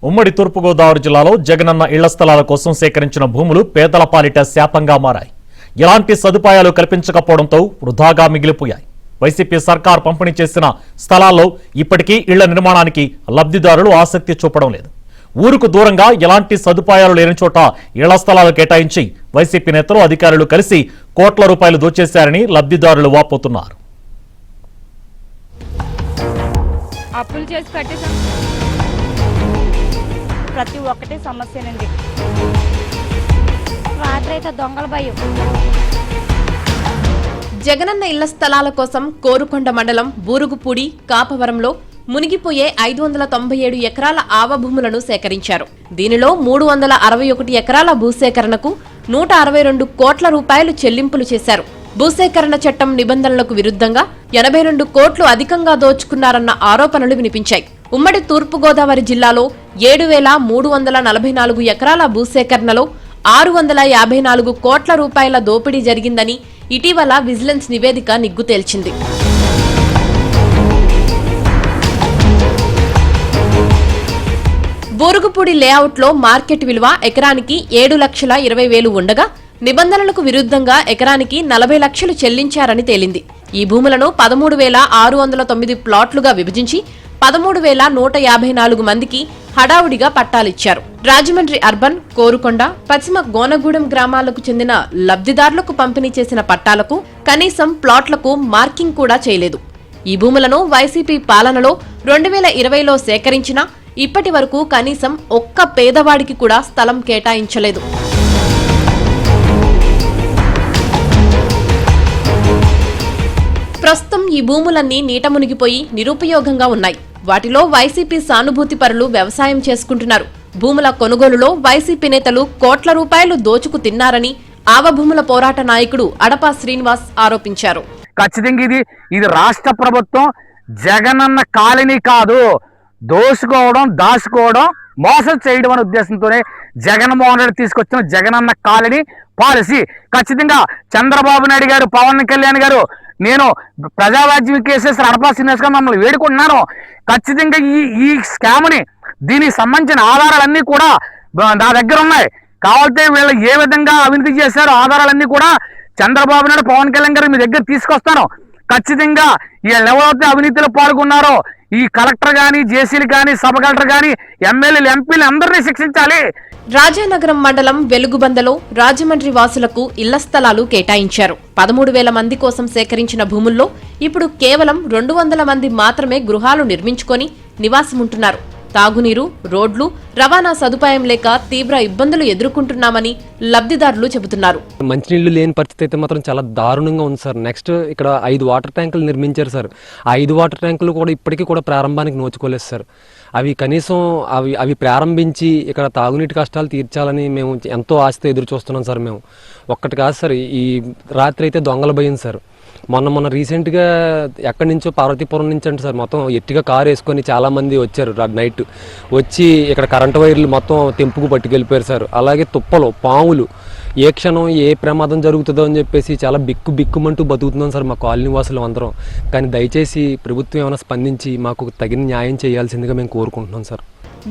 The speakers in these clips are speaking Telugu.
ఉమ్మడి తూర్పుగోదావరి జిల్లాలో జగనన్న ఇళ్ల స్థలాల కోసం సేకరించిన భూములు పేదల పాలిట శాపంగా మారాయి. ఎలాంటి సదుపాయాలు కల్పించకపోవడంతో వృధాగా మిగిలిపోయాయి. వైసీపీ సర్కార్ పంపిణీ చేసిన స్థలాల్లో ఇప్పటికీ ఇళ్ల నిర్మాణానికి లబ్ధిదారులు ఆసక్తి చూపడం లేదు. ఊరుకు దూరంగా ఎలాంటి సదుపాయాలు లేని చోట ఇళ్ల స్థలాలు కేటాయించి వైసీపీ నేతలు అధికారులు కలిసి కోట్ల రూపాయలు దోచేశారని లబ్ధిదారులు వాపోతున్నారు. అప్పులు చేసి కట్టేసాం. ప్రతి ఒక్కటి సమస్యనండి. రాత్రి అయితే దొంగల భయం. జగనన్న ఇళ్ల స్థలాల కోసం కోరుకొండ మండలం బూరుగుపూడి కాపవరంలో మునిగిపోయే 597 ఎకరాల ఆవ భూములను సేకరించారు. దీనిలో 361 ఎకరాల భూసేకరణకు 162 కోట్ల రూపాయలు చెల్లింపులు చేశారు. భూసేకరణ చట్టం నిబంధనలకు విరుద్ధంగా 82 కోట్లు అధికంగా దోచుకున్నారన్న ఆరోపణలు వినిపించాయి. ఉమ్మడి తూర్పుగోదావరి జిల్లాలో 7,344 ఎకరాల భూసేకరణలో 654 కోట్ల రూపాయల దోపిడీ జరిగిందని ఇటీవల విజిలెన్స్ నివేదిక నిగ్గు తేల్చింది. బూరుగుపూడి లేఅవుట్లో మార్కెట్ విలువ ఎకరానికి 7,20,000 ఉండగా నిబంధనలకు విరుద్ధంగా ఎకరానికి 40 లక్షలు చెల్లించారని తేలింది. ఈ భూములను 13,609 ప్లాట్లుగా విభజించి 13,154 మందికి హడావుడిగా పట్టాలిచ్చారు. రాజమండ్రి అర్బన్, కోరుకొండ, పశ్చిమ గోనగూడెం గ్రామాలకు చెందిన లబ్ధిదారులకు పంపిణీ చేసిన పట్టాలకు కనీసం ప్లాట్లకు మార్కింగ్ కూడా చేయలేదు. ఈ భూములను వైసీపీ పాలనలో 2020లో సేకరించినా ఇప్పటి వరకు కనీసం ఒక్క పేదవాడికి కూడా స్థలం కేటాయించలేదు. ప్రస్తుతం ఈ భూములన్నీ నీట మునిగిపోయి నిరుపయోగంగా ఉన్నాయి. వాటిలో వైసీపీ సానుభూతి పరులు వ్యవసాయం చేసుకుంటున్నారు. భూముల కొనుగోలులో వైసీపీ నేతలు కోట్ల రూపాయలు దోచుకు తిన్నారని ఆవ భూముల పోరాట నాయకుడు అడపా శ్రీనివాస్ ఆరోపించారు. ఖచ్చితంగా ఇది రాష్ట్ర ప్రభుత్వం జగనన్న కాలనీ కాదు, దోసుకోవడం, దాచుకోవడం, మోసం చేయడం అనే ఉద్దేశంతోనే జగన్మోహన్ రెడ్డి తీసుకొచ్చిన జగనన్న కాలనీ పాలసీ. ఖచ్చితంగా చంద్రబాబు నాయుడు గారు, పవన్ కళ్యాణ్ గారు, నేను ప్రజారాజ్యం కేసెస్ అడపా శ్రీనివాస్ గారు మమ్మల్ని వేడుకుంటున్నాను. ఖచ్చితంగా ఈ స్కామ్ని, దీనికి సంబంధించిన ఆధారాలన్నీ కూడా నా దగ్గర ఉన్నాయి. కావాలంటే వీళ్ళు ఏ విధంగా అవినీతి చేశారో ఆధారాలన్నీ కూడా చంద్రబాబు నాయుడు, పవన్ కళ్యాణ్ గారు మీ దగ్గర తీసుకొస్తాను. ఖచ్చితంగా వీళ్ళు ఎవరైతే అవినీతిలో పాల్గొన్నారో ఈ కలెక్టర్ గాని, జేసీలు గాని, సబ్ కలెక్టర్ గాని, ఎమ్మెల్యేలు, ఎంపీలు అందరినీ శిక్షించాలి. రాజానగరం మండలం వెలుగుబందలో రాజమండ్రి వాసులకు ఇళ్ల స్థలాలు కేటాయించారు. 13,000 మంది కోసం సేకరించిన భూముల్లో ఇప్పుడు కేవలం 200 మంది మాత్రమే గృహాలు నిర్మించుకొని నివాసముంటున్నారు. తాగునీరు, రోడ్లు, రవాణా సదుపాయం లేక తీవ్ర ఇబ్బందులు ఎదుర్కొంటున్నామని లబ్ధిదారులు చెబుతున్నారు. మంచినీళ్లు లేని పరిస్థితి అయితే మాత్రం చాలా దారుణంగా ఉంది సార్. నెక్స్ట్ ఇక్కడ 5 వాటర్ ట్యాంకులు నిర్మించారు సార్. 5 వాటర్ ట్యాంకులు కూడా ఇప్పటికీ కూడా ప్రారంభానికి నోచుకోలేదు సార్. అవి కనీసం అవి ప్రారంభించి ఇక్కడ తాగునీటి కష్టాలు తీర్చాలని మేము ఎంతో ఆశతో ఎదురు చూస్తున్నాం సార్. మేము ఒక్కటి కాదు సార్, ఈ రాత్రి అయితే దొంగల భయం సార్. మొన్న రీసెంట్గా ఎక్కడి నుంచో పార్వతీపురం నుంచి అంటే సార్ మొత్తం ఎట్టిగా కారు వేసుకొని చాలామంది వచ్చారు. నైట్ వచ్చి ఇక్కడ కరెంటు వైర్లు మొత్తం తెంపుకు పట్టుకెళ్ళిపోయారు సార్. అలాగే తుప్పలు, పాములు, ఏ క్షణం ఏ ప్రమాదం జరుగుతుందో అని చెప్పేసి చాలా బిక్కుమంటూ బతుకుతున్నాం సార్ మా కాలనీ వాసులు అందరం. కానీ దయచేసి ప్రభుత్వం ఏమైనా స్పందించి మాకు తగిన న్యాయం చేయాల్సిందిగా మేము కోరుకుంటున్నాం సార్.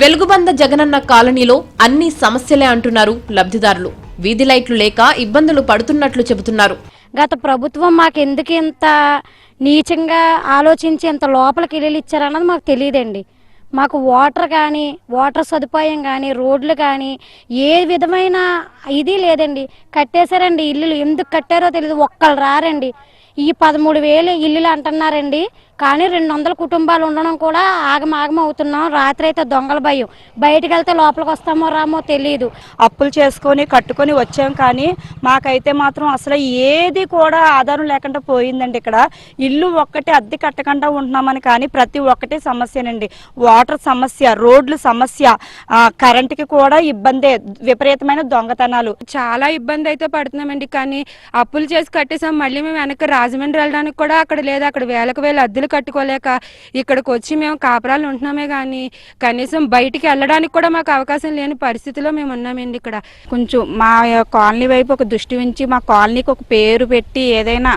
వెలుగుబంద జగనన్న కాలనీలో అన్ని సమస్యలే అంటున్నారు లబ్ధిదారులు. వీధి లైట్లు లేక ఇబ్బందులు పడుతున్నట్లు చెబుతున్నారు. గత ప్రభుత్వం మాకు ఎందుకు ఇంత నీచంగా ఆలోచించి ఇంత లోపలికి ఇల్లు ఇచ్చారన్నది మాకు తెలియదండి. మాకు వాటర్ సదుపాయం కానీ, రోడ్లు కానీ ఏ విధమైన ఇది లేదండి. కట్టేశారండి ఇల్లులు. ఎందుకు కట్టారో తెలియదు. ఒక్కళ్ళు రారండి. ఈ 13,000 ఇల్లులు అంటున్నారండి. కానీ 200 కుటుంబాలు ఉండడం కూడా ఆగమాగం అవుతున్నాం. రాత్రి అయితే దొంగల భయం. బయటకు వెళ్తే లోపలికి వస్తామో రామో తెలియదు. అప్పులు చేసుకొని కట్టుకొని వచ్చాం, కానీ మాకైతే మాత్రం అసలు ఏది కూడా ఆధారం లేకుండా పోయిందండి. ఇక్కడ ఇల్లు ఒక్కటి అద్దె కట్టకుండా ఉంటున్నామని, కానీ ప్రతి ఒక్కటి సమస్యనండి. వాటర్ సమస్య, రోడ్లు సమస్య, కరెంటుకి కూడా ఇబ్బందే, విపరీతమైన దొంగతనాలు. చాలా ఇబ్బంది అయితే పడుతున్నామండి. కానీ అప్పులు చేసి కట్టేసాం, మళ్ళీ మేము వెనక్కి రాజమండ్రి వెళ్ళడానికి కూడా అక్కడ లేదు. అక్కడ వేలకు వేలు అద్దెలు కట్టుకోలేక ఇక్కడికి వచ్చి మేము కాపురాలు ఉంటున్నామే కానీ కనీసం బయటికి వెళ్ళడానికి కూడా మాకు అవకాశం లేని పరిస్థితిలో మేము ఉన్నామండి. ఇక్కడ కొంచెం మా కాలనీ వైపు ఒక దృష్టి ఉంచి మా కాలనీకి ఒక పేరు పెట్టి ఏదైనా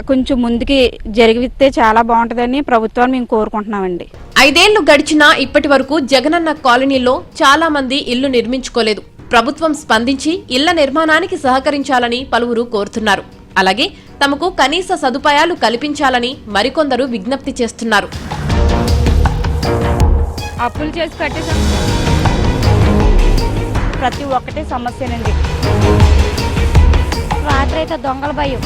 కొంచెం ముందుకి జరిగితే చాలా బాగుంటుందని ప్రభుత్వాన్ని మేము కోరుకుంటున్నామండి. 5 ఏళ్లు గడిచినా ఇప్పటి వరకు జగనన్న కాలనీలో చాలా మంది ఇల్లు నిర్మించుకోలేదు. ప్రభుత్వం స్పందించి ఇళ్ల నిర్మాణానికి సహకరించాలని పలువురు కోరుతున్నారు. అలాగే తమకు కనీస సదుపాయాలు కల్పించాలని మరికొందరు విజ్ఞప్తి చేస్తున్నారు. అప్పులు చేసి కట్టేసాం. ప్రతి ఒక్కటే సమస్యనండి. రాత్రి అయితే దొంగల భయం.